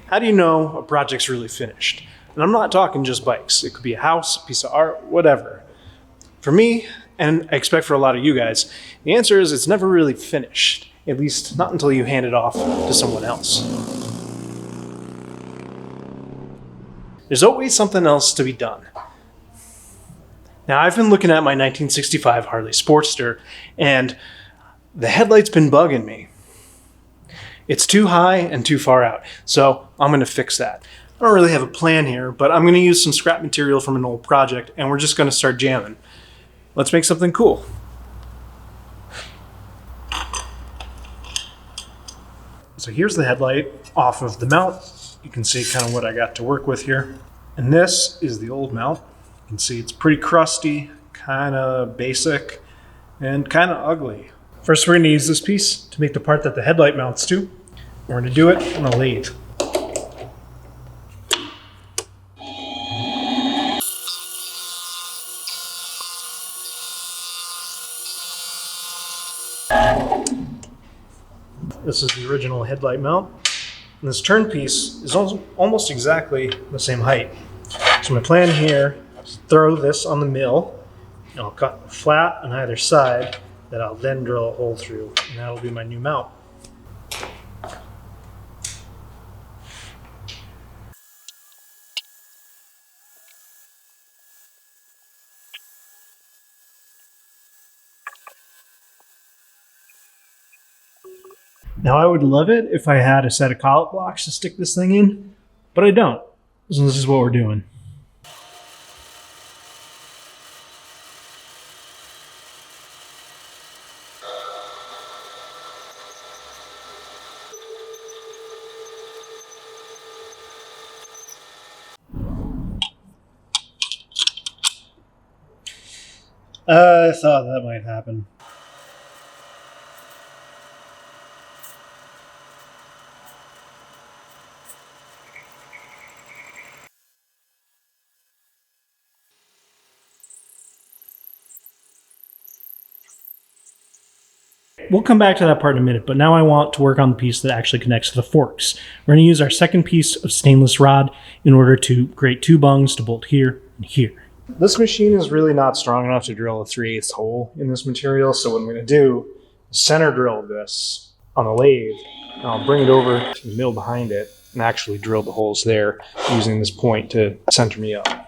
How do you know a project's really finished? And I'm not talking just bikes. It could be a house, a piece of art, whatever. For me, and I expect for a lot of you guys, the answer is it's never really finished. At least not until you hand it off to someone else. There's always something else to be done. Now, I've been looking at my 1965 Harley Sportster, and the headlight's been bugging me. It's too high and too far out, so I'm going to fix that. I don't really have a plan here, but I'm going to use some scrap material from an old project, and we're just going to start jamming. Let's make something cool. So here's the headlight off of the mount. You can see kind of what I got to work with here. And this is the old mount. You can see it's pretty crusty, kind of basic, and kind of ugly. First, we're going to use this piece to make the part that the headlight mounts to. We're going to do it on a lathe. This is the original headlight mount. And this turn piece is almost exactly the same height. So my plan here is to throw this on the mill, and I'll cut flat on either side that I'll then drill a hole through, and that'll be my new mount. Now, I would love it if I had a set of collet blocks to stick this thing in, but I don't. So this is what we're doing. I thought that might happen. We'll come back to that part in a minute, but now I want to work on the piece that actually connects to the forks. We're going to use our second piece of stainless rod in order to create two bungs to bolt here and here. This machine is really not strong enough to drill a 3/8 hole in this material, so what I'm going to do is center drill this on the lathe, and I'll bring it over to the mill behind it and actually drill the holes there using this point to center me up.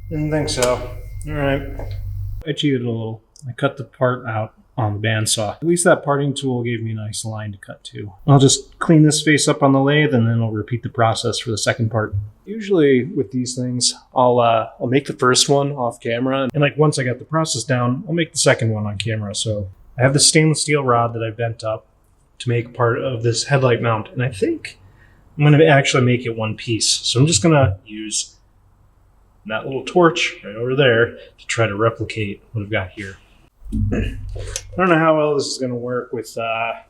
Didn't think so. All right. I cheated a little. I cut the part out on the bandsaw. At least that parting tool gave me a nice line to cut to. I'll just clean this face up on the lathe, and then I'll repeat the process for the second part. Usually with these things, I'll make the first one off camera, and like once I got the process down, I'll make the second one on camera. So I have the stainless steel rod that I bent up to make part of this headlight mount, and I think I'm going to actually make it one piece. So I'm just going to use that little torch right over there to try to replicate what I've got here. I don't know how well this is going to work with a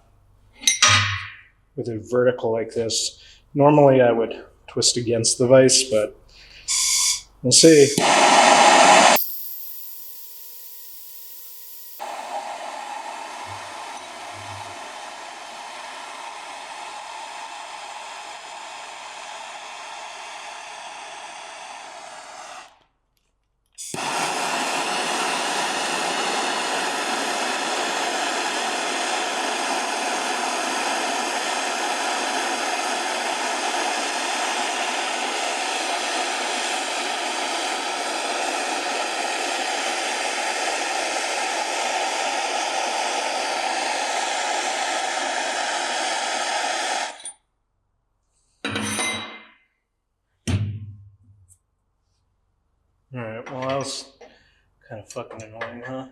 vertical like this. Normally I would twist against the vise, but we'll see. Alright, well that was kind of fucking annoying, huh?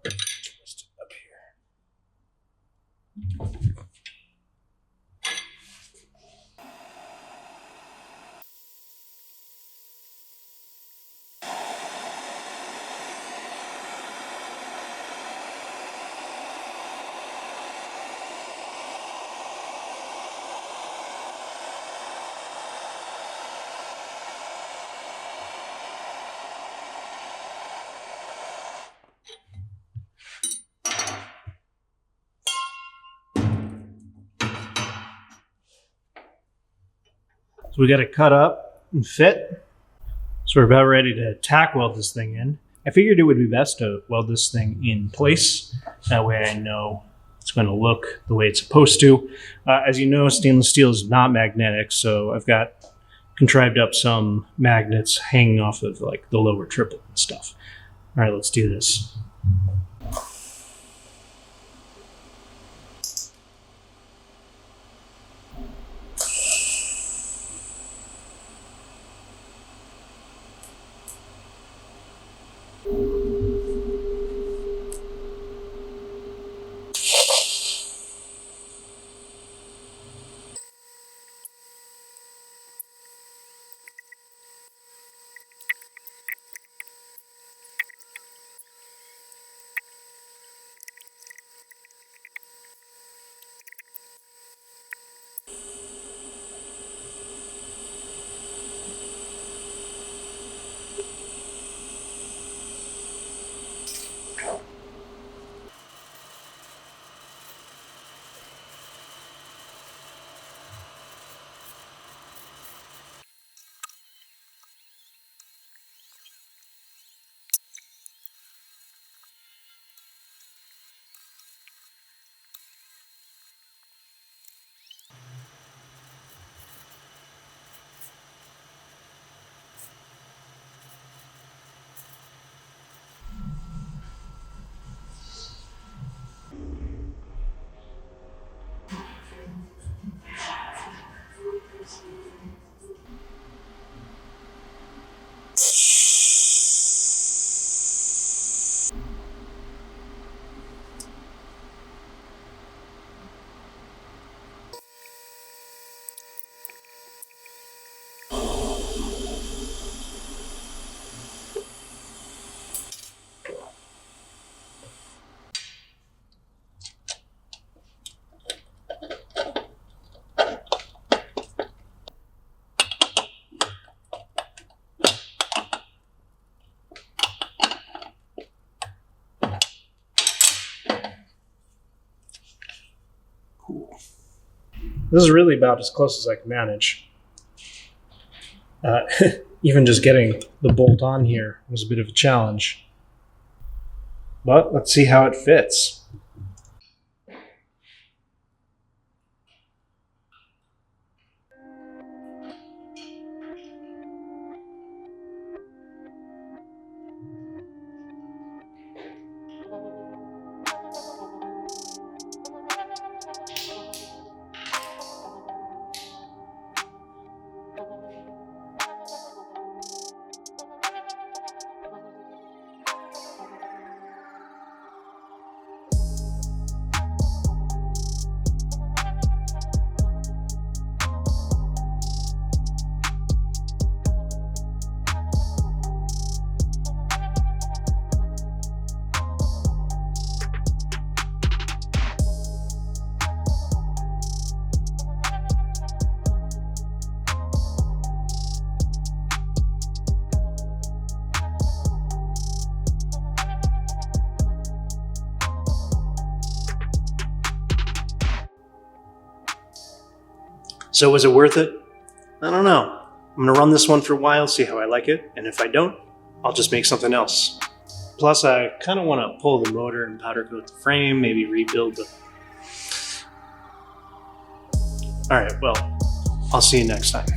Just up here. So we got it cut up and fit. So we're about ready to tack weld this thing in. I figured it would be best to weld this thing in place. That way I know it's going to look the way it's supposed to. As you know, stainless steel is not magnetic, so I've got contrived up some magnets hanging off of like the lower triplet and stuff. All right, let's do this. This is really about as close as I can manage. Even just getting the bolt on here was a bit of a challenge. But let's see how it fits. So was it worth it? I don't know. I'm gonna run this one for a while, see how I like it, and if I don't, I'll just make something else. Plus, I kind of want to pull the motor and powder coat the frame, maybe rebuild the... All right, well, I'll see you next time.